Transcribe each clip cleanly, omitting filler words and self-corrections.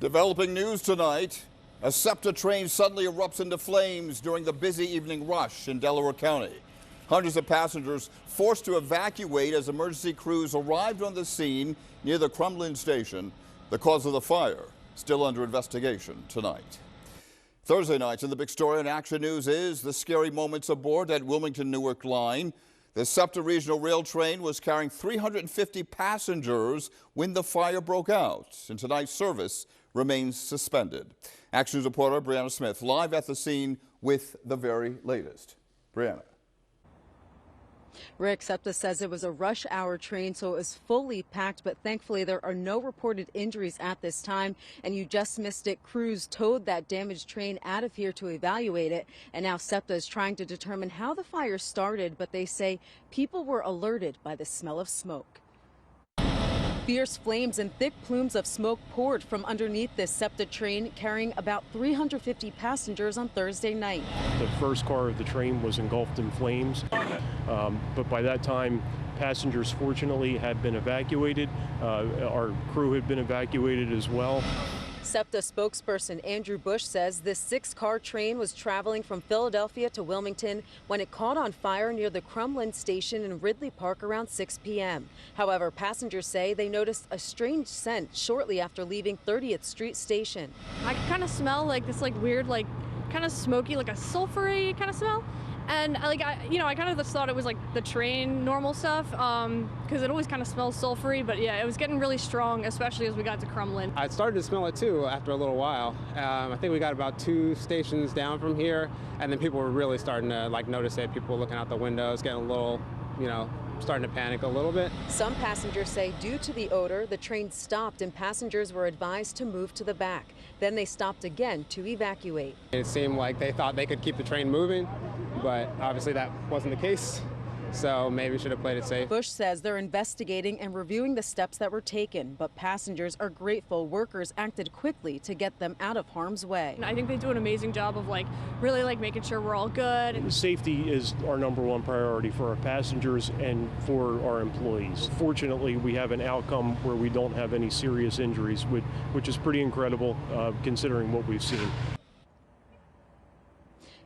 Developing news tonight. A SEPTA train suddenly erupts into flames during the busy evening rush in Delaware County. Hundreds of passengers forced to evacuate as emergency crews arrived on the scene near the Crum Lynne Station. The cause of the fire still under investigation tonight. Thursday night, and the big story in Action News is the scary moments aboard that Wilmington Newark line. The SEPTA regional rail train was carrying 350 passengers when the fire broke out, and tonight's service remains suspended. Action News reporter Brianna Smith live at the scene with the very latest. Brianna. Rick, SEPTA says it was a rush hour train, so it was fully packed, but thankfully there are no reported injuries at this time. And you just missed it. Crews towed that damaged train out of here to evaluate it. And now SEPTA is trying to determine how the fire started, but they say people were alerted by the smell of smoke. Fierce flames and thick plumes of smoke poured from underneath this SEPTA train carrying about 350 passengers on Thursday night. The first car of the train was engulfed in flames, but by that time passengers fortunately had been evacuated. Our crew had been evacuated as well. SEPTA spokesperson Andrew Busch says this 6-car train was traveling from Philadelphia to Wilmington when it caught on fire near the Crum Lynne Station in Ridley Park around 6 p.m. However, passengers say they noticed a strange scent shortly after leaving 30th Street Station. I could kind of smell like this weird, kind of smoky, like a sulfury kind of smell. And I kind of just thought it was like the train normal stuff, because it always kind of smells sulfury. But yeah, it was getting really strong, especially as we got to Crum Lynne. I started to smell it too after a little while. I think we got about 2 stations down from here, and then people were really starting to notice it. People were looking out the windows, getting a little, starting to panic a little bit. Some passengers say due to the odor, the train stopped and passengers were advised to move to the back. Then they stopped again to evacuate. It seemed like they thought they could keep the train moving, but obviously that wasn't the case. So maybe we should have played it safe. Busch says they're investigating and reviewing the steps that were taken, but passengers are grateful workers acted quickly to get them out of harm's way. I think they do an amazing job of really making sure we're all good. Safety is our #1 priority for our passengers and for our employees. Fortunately, we have an outcome where we don't have any serious injuries, which is pretty incredible considering what we've seen.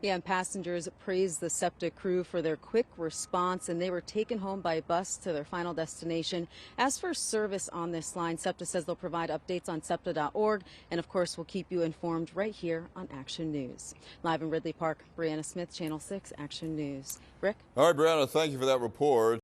Yeah, and passengers praised the SEPTA crew for their quick response, and they were taken home by bus to their final destination. As for service on this line, SEPTA says they'll provide updates on SEPTA.org, and of course we'll keep you informed right here on Action News. Live in Ridley Park, Brianna Smith, Channel 6 Action News. Rick? All right, Brianna, thank you for that report.